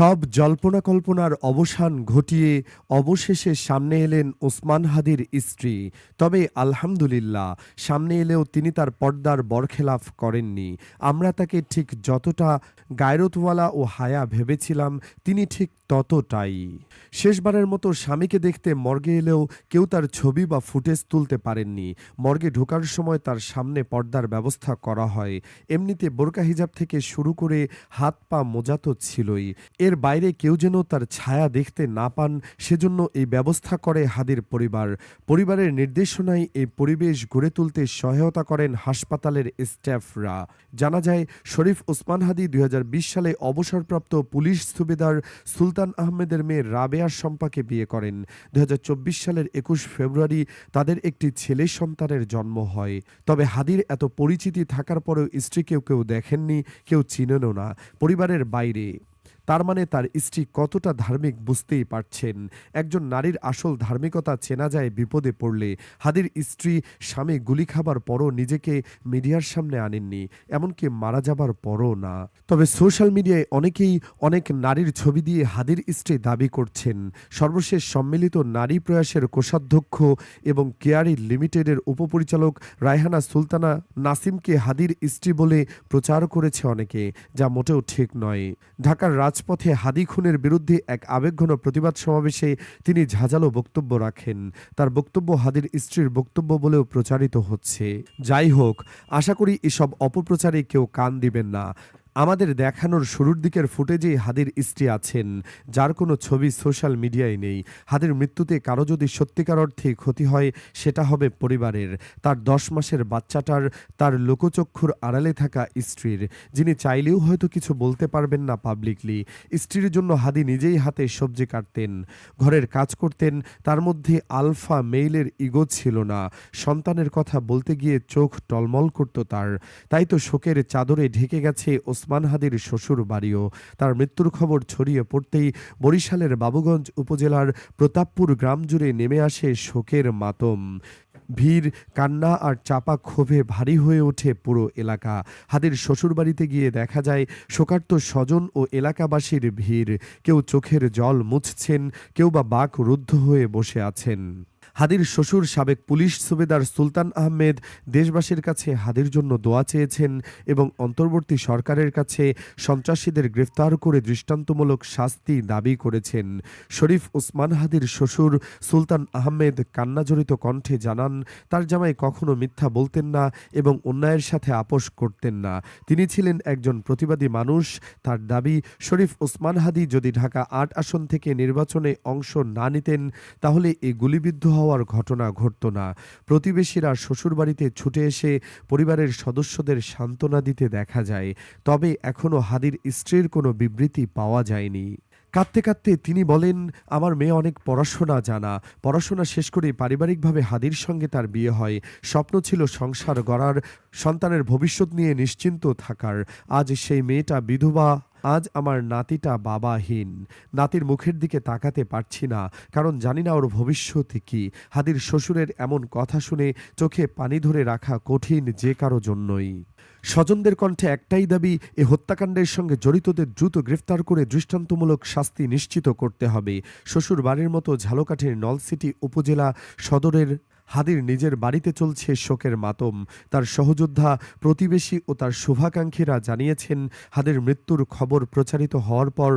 সব জল্পনা কল্পনার অবসান ঘটিয়ে অবশেষে সামনে এলেন ওসমান হাদির স্ত্রী। তবে আলহামদুলিল্লাহ, সামনে এলেও তিনি তার পর্দার বরখেলাফ করেননি। আমরা তাকে ঠিক যতটা গায়রতওয়ালা ও হায়া ভেবেছিলাম, তিনি ঠিক ততটাই। শেষবারের মতো স্বামীকে দেখতে মর্গে এলেও কেউ তার ছবি বা ফুটেজ তুলতে পারেননি। মর্গে ঢোকার সময় তার সামনে পর্দার ব্যবস্থা করা হয়। এমনিতে বোরকা হিজাব থেকে শুরু করে হাত পা মোজা তো ছিলই, এর বাইরে কেউ যেন তার ছায়া দেখতে না পান, সেজন্য এই ব্যবস্থা করে হাদির পরিবার। পরিবারের নির্দেশনায় এই পরিবেশ গড়ে তুলতে সহায়তা করেন হাসপাতালের স্টাফরা। জানা যায়, শরীফ ওসমান হাদি 2020 সালে অবসরপ্রাপ্ত পুলিশ সুবেদার সুলতান আহমেদের মেয়ে রাবেয়ার শম্পাকে বিয়ে করেন। 2024 সালের 21 ফেব্রুয়ারি তাদের একটি ছেলে সন্তানের জন্ম হয়। তবে হাদির এত পরিচিতি থাকার পরেও স্ত্রীকেও কেউ দেখেননি, কেউ চিনেনও না, পরিবারের বাইরে। তার মানে তার স্ত্রী কতটা ধার্মিক বুঝতেই পারছেন। একজন নারীর আসল ধার্মিকতা চেনা যায় বিপদে পড়লে। হাদির স্ত্রী স্বামী গুলি খাবার পরও নিজেকে মিডিয়ার সামনে আনেননি, এমনকি মারা যাবার পরও না। তবে সোশ্যাল মিডিয়ায় অনেকেই অনেক নারীর ছবি দিয়ে হাদির স্ত্রী দাবি করছেন। সর্বশেষ সম্মিলিত নারী প্রয়াসের কোষাধ্যক্ষ এবং কেয়ারি লিমিটেডের উপপরিচালক রায়হানা সুলতানা নাসিমকে হাদির স্ত্রী বলে প্রচার করেছে অনেকে, যা মোটেও ঠিক নয়। ঢাকার রাজপথে হাদি খুনের বিরুদ্ধে এক আবেগঘন প্রতিবাদ সমাবেশে তিনি ঝাঁঝালো বক্তব্য রাখেন। তার বক্তব্য হাদির স্ত্রীর বক্তব্য বলেও প্রচারিত হচ্ছে। যাই হোক, আশা করি এসব অপপ্রচারে কেউ কান দিবেন না। আমাদের দেখানোর শুরুর দিকের ফুটেজেই হাদির স্ত্রী আছেন, যার কোনো ছবি সোশ্যাল মিডিয়ায় নেই। হাদির মৃত্যুতে কারো যদি সত্যিকার অর্থে ক্ষতি হয়, সেটা হবে পরিবারের, তার 10 মাসের বাচ্চাটার, তার লোকচক্ষুর আড়ালে থাকা স্ত্রীর, যিনি চাইলেও হয়তো কিছু বলতে পারবেন না পাবলিকলি। স্ত্রীর জন্য হাদি নিজেই হাতে সবজি কাটতেন, ঘরের কাজ করতেন, তার মধ্যে আলফা মেইলের ইগো ছিল না। সন্তানের কথা বলতে গিয়ে চোখ টলমল করত তার। তাই তো শোকের চাদরে ঢেকে গেছে ওসমান হাদির শ্বশুর বাড়িও। তার মৃত্যুর খবর ছড়িয়ে পড়তেই বরিশালের বাবুগঞ্জ উপজেলার প্রতাপপুর গ্রাম জুড়ে নেমে আসে শোকের মাতম। ভিড়, কান্না আর চাপা ক্ষোভে ভারী হয়ে ওঠে পুরো এলাকা। হাদির শ্বশুরবাড়িতে গিয়ে দেখা যায় শোকার্ত স্বজন ও এলাকাবাসীর ভিড়। কেউ চোখের জল মুছছেন, কেউ বা বাক রুদ্ধ হয়ে বসে আছেন। হাদির শ্বশুর সাবেক পুলিশ সুবেদার সুলতান আহমেদ দেশবাসীর কাছে হাদির জন্য দোয়া চেয়েছেন এবং অন্তর্বর্তী সরকারের কাছে সন্ত্রাসীদের গ্রেফতার করে দৃষ্টান্তমূলক শাস্তি দাবি করেছেন। শরীফ ওসমান হাদির শ্বশুর সুলতান আহমেদ কান্নাজড়িত কণ্ঠে জানান, তার জামাই কখনো মিথ্যা বলতেন না এবং অন্যায়ের সাথে আপোষ করতেন না। তিনি ছিলেন একজন প্রতিবাদী মানুষ। তার দাবি, শরীফ ওসমান হাদি যদি ঢাকা ৮ আসন থেকে নির্বাচনে অংশ না নিতেন, তাহলে এই গুলিবিদ্ধ হওয়ার ঘটনা ঘটত না। প্রতিবেশীরা শ্বশুরবাড়িতে ছুটে এসে পরিবারের সদস্যদের সান্ত্বনা দিতে দেখা যায়। তবে এখনও হাদির স্ত্রীর কোনো বিবৃতি পাওয়া যায়নি। কাঁদতে কাঁদতে তিনি বলেন, আমার মেয়ে অনেক পড়াশোনা জানা, পড়াশোনা শেষ করে পারিবারিকভাবে হাদির সঙ্গে তার বিয়ে হয়। স্বপ্ন ছিল সংসার গড়ার, সন্তানের ভবিষ্যৎ নিয়ে নিশ্চিন্ত থাকার। আজ সেই মেয়েটা বিধবা, আজ আমার নাতিটা বাবাহীন। নাতির মুখের দিকে তাকাতে পারছি না, কারণ জানি না ওর ভবিষ্যৎ কি। হাদির শ্বশুরের এমন কথা শুনে চোখে পানি ধরে রাখা কঠিন যে কারো জন্যই। স্বজনদের কণ্ঠে একটাই দাবি, এ হত্যাকাণ্ডের সঙ্গে জড়িতদের দ্রুত গ্রেফতার করে দৃষ্টান্তমূলক শাস্তি নিশ্চিত করতে হবে। শ্বশুর বাড়ির মতো ঝালকাঠির নলছিটি উপজেলা সদরের হাদির নিজের বাড়িতে চলছে শোকের মাতম। তার সহযোদ্ধা, প্রতিবেশী ও তার শুভাকাঙ্ক্ষীরা জানিয়েছেন, হাদির মৃত্যুর খবর প্রচারিত হওয়ার পর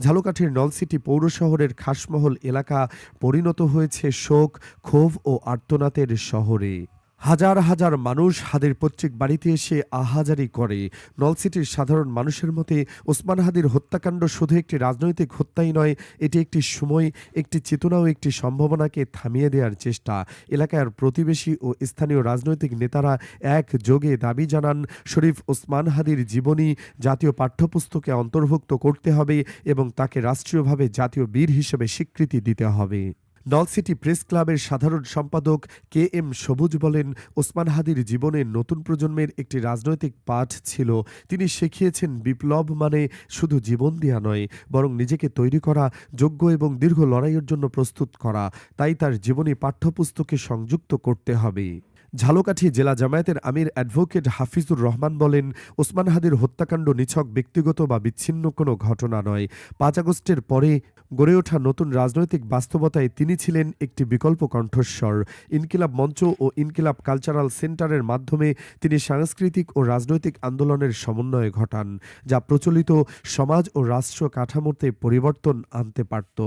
ঝালকাঠির নলছিটি পৌর শহরের খাসমহল এলাকা পরিণত হয়েছে শোক, ক্ষোভ ও আর্তনাদের শহরে। হাজার হাজার মানুষ হাদির পৈতৃক বাড়িতে এসে আহাজারি করে। নলছিটির সাধারণ মানুষের মতে ওসমান হাদির হত্যাকাণ্ড শুধু একটি রাজনৈতিক হত্যাই নয়, এটি একটি সময়, একটি চেতনা ও একটি সম্ভাবনাকে থামিয়ে দেওয়ার চেষ্টা। এলাকার প্রতিবেশী ও স্থানীয় রাজনৈতিক নেতারা একযোগে দাবি জানান, শরীফ ওসমান হাদির জীবনী জাতীয় পাঠ্যপুস্তকে অন্তর্ভুক্ত করতে হবে এবং তাকে রাষ্ট্রীয়ভাবে জাতীয় বীর হিসেবে স্বীকৃতি দিতে হবে। নলছিটি প্রেস ক্লাবের সাধারণ সম্পাদক কে এম সবুজ বলেন, ওসমান হাদির জীবনে নতুন প্রজন্মের একটি রাজনৈতিক পাঠ ছিল। তিনি শিখিয়েছেন বিপ্লব মানে শুধু জীবন দেয়া নয়, বরং নিজেকে তৈরি করা, যোগ্য এবং দীর্ঘ লড়াইয়ের জন্য প্রস্তুত করা। তাই তার জীবনী পাঠ্যপুস্তকে সংযুক্ত করতে হবে। ঝালকাঠি জেলা জামায়াতের আমির অ্যাডভোকেট হাফিজুর রহমান বলেন, ওসমান হাদির হত্যাকাণ্ড নিছক ব্যক্তিগত বা বিচ্ছিন্ন কোনো ঘটনা নয়। ৫ আগস্টের পরে গড়ে ওঠা নতুন রাজনৈতিক বাস্তবতায় তিনি ছিলেন একটি বিকল্প কণ্ঠস্বর। ইনকিলাব মঞ্চ ও ইনকিলাব কালচারাল সেন্টারের মাধ্যমে তিনি সাংস্কৃতিক ও রাজনৈতিক আন্দোলনের সমন্বয় ঘটান, যা প্রচলিত সমাজ ও রাষ্ট্র কাঠামোতে পরিবর্তন আনতে পারত।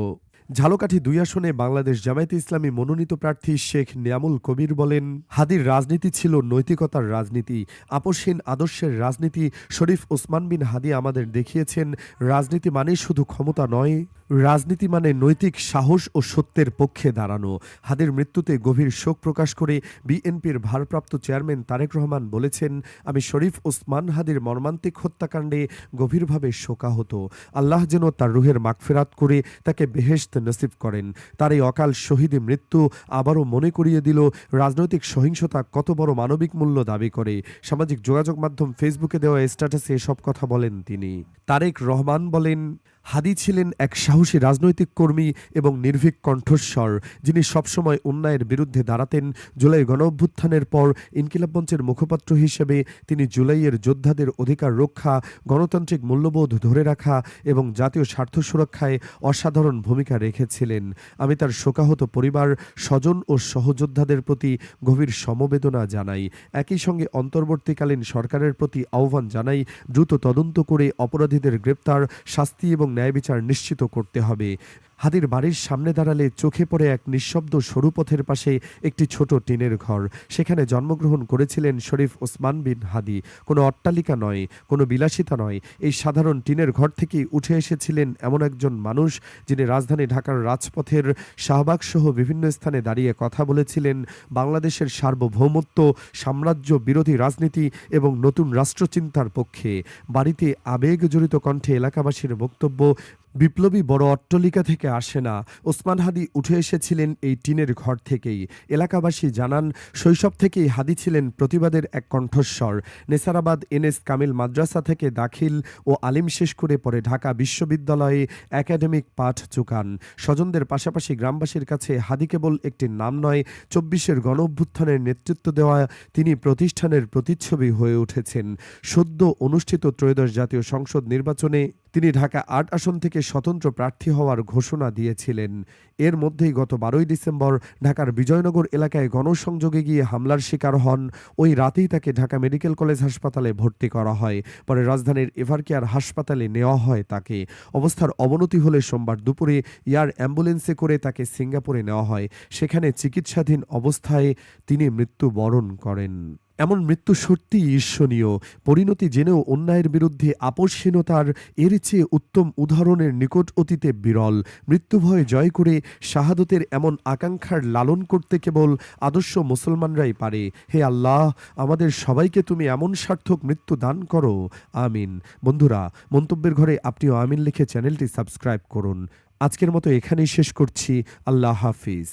ঝালকাঠি ২ আসনে বাংলাদেশ জামায়াতে ইসলামী মনোনীত প্রার্থী শেখ নিয়ামুল কবির বলেন, হাদির রাজনীতি ছিল নৈতিকতার রাজনীতি, আপোষহীন আদর্শের রাজনীতি। শরীফ ওসমান বিন হাদি আমাদের দেখিয়েছেন, রাজনীতি মানে শুধু ক্ষমতা নয়, রাজনীতি মানে নৈতিক সাহস ও সত্যের পক্ষে দাঁড়ানো। হাদির মৃত্যুতে গভীর শোক প্রকাশ করে বিএনপির ভারপ্রাপ্ত চেয়ারম্যান তারেক রহমান বলেছেন, আমি শরীফ ওসমান হাদির মর্মান্তিক হত্যাকাণ্ডে গভীরভাবে শোকাহত। আল্লাহ যেন তার রুহের মাগফিরাত করে তাকে বেহেশত নসিব করেন। তার এই অকাল শহীদী মৃত্যু আবারও মনে করিয়ে দিল রাজনৈতিক সহিংসতা কত বড় মানবিক মূল্য দাবি করে। সামাজিক যোগাযোগ মাধ্যম ফেসবুকে দেওয়া স্ট্যাটাসে এসব কথা বলেন তিনি। তারেক রহমান বলেন, হাদি ছিলেন এক সাহসী রাজনৈতিক কর্মী এবং নির্ভীক কণ্ঠস্বর, যিনি সবসময় অন্যায়ের বিরুদ্ধে দাঁড়াতেন। জুলাই গণঅভ্যুত্থানের পর ইনকিলাব মঞ্চের মুখপাত্র হিসেবে তিনি জুলাইয়ের যোদ্ধাদের অধিকার রক্ষা, গণতান্ত্রিক মূল্যবোধ ধরে রাখা এবং জাতীয় স্বার্থ সুরক্ষায় অসাধারণ ভূমিকা রেখেছিলেন। আমি তার শোকাহত পরিবার, স্বজন ও সহযোদ্ধাদের প্রতি গভীর সমবেদনা জানাই। একই সঙ্গে অন্তর্বর্তীকালীন সরকারের প্রতি আহ্বান জানাই, দ্রুত তদন্ত করে অপরাধীদের গ্রেপ্তার, শাস্তি এবং ন্যায় বিচার নিশ্চিত করতে হবে। হাদির বাড়ির সামনে দাঁড়ালে চোখে পড়ে এক নিঃশব্দ সরু পথের পাশে একটি ছোট টিনের ঘর। সেখানে জন্মগ্রহণ করেছিলেন শরীফ ওসমান বিন হাদি। কোনো অট্টালিকা নয়, কোনো বিলাসিতা নয়, এই সাধারণ টিনের ঘর থেকেই উঠে এসেছিলেন এমন একজন মানুষ, যিনি রাজধানী ঢাকার রাজপথের শাহবাগ সহ বিভিন্ন স্থানে দাঁড়িয়ে কথা বলেছিলেন বাংলাদেশের সার্বভৌমত্ব, সাম্রাজ্য বিরোধী রাজনীতি এবং নতুন রাষ্ট্রচিন্তার পক্ষে। বাড়িতে আবেগ জড়িত কণ্ঠে এলাকাবাসীর বক্তব্য, বিপ্লবী বড় অট্টালিকা থেকে আসে না, ওসমান হাদি উঠে এসেছিলেন এই টিনের ঘর থেকেই। এলাকাবাসী জানান, শৈশব থেকেই হাদি ছিলেন প্রতিবাদের এক কণ্ঠস্বর। নেসারাবাদ এনএস কামিল মাদ্রাসা থেকে দাখিল ও আলিম শেষ করে পরে ঢাকা বিশ্ববিদ্যালয়ে একাডেমিক পাঠ চুকান। স্বজনদের পাশাপাশি গ্রামবাসীর কাছে হাদি কেবল একটি নাম নয়, ২৪-এর গণঅভ্যুত্থানের নেতৃত্ব দেওয়া তিনি প্রতিষ্ঠানের প্রতিচ্ছবি হয়ে উঠেছেন। সদ্য অনুষ্ঠিত ত্রয়োদশ জাতীয় সংসদ নির্বাচনে তিনি ঢাকা ৮ আসন থেকে স্বতন্ত্র প্রার্থী হওয়ার ঘোষণা দিয়েছিলেন। এর মধ্যেই গত ১২ই ডিসেম্বর ঢাকার বিজয়নগর এলাকায় গণসংযোগে গিয়ে হামলার শিকার হন। ওই রাতেই তাকে ঢাকা মেডিকেল কলেজ হাসপাতালে ভর্তি করা হয়। পরে রাজধানীর এভারকেয়ার হাসপাতালে নেওয়া হয় তাকে। অবস্থার অবনতি হলে সোমবার দুপুরে এয়ার অ্যাম্বুলেন্সে করে তাকে সিঙ্গাপুরে নেওয়া হয়। সেখানে চিকিৎসাধীন অবস্থায় তিনি মৃত্যুবরণ করেন। এমন মৃত্যু সত্যিই ঈর্ষণীয়। পরিণতি জেনেও অন্যায়ের বিরুদ্ধে আপোষহীনতার এর চেয়ে উত্তম উদাহরণের নিকট অতীতে বিরল। মৃত্যুভয় জয় করে শাহাদতের এমন আকাঙ্ক্ষার লালন করতে কেবল আদর্শ মুসলমানরাই পারে। হে আল্লাহ, আমাদের সবাইকে তুমি এমন সার্থক মৃত্যু দান করো, আমিন। বন্ধুরা, মন্তব্যের ঘরে আপনিও আমিন লিখে চ্যানেলটি সাবস্ক্রাইব করুন। আজকের মতো এখানেই শেষ করছি। আল্লাহ হাফিজ।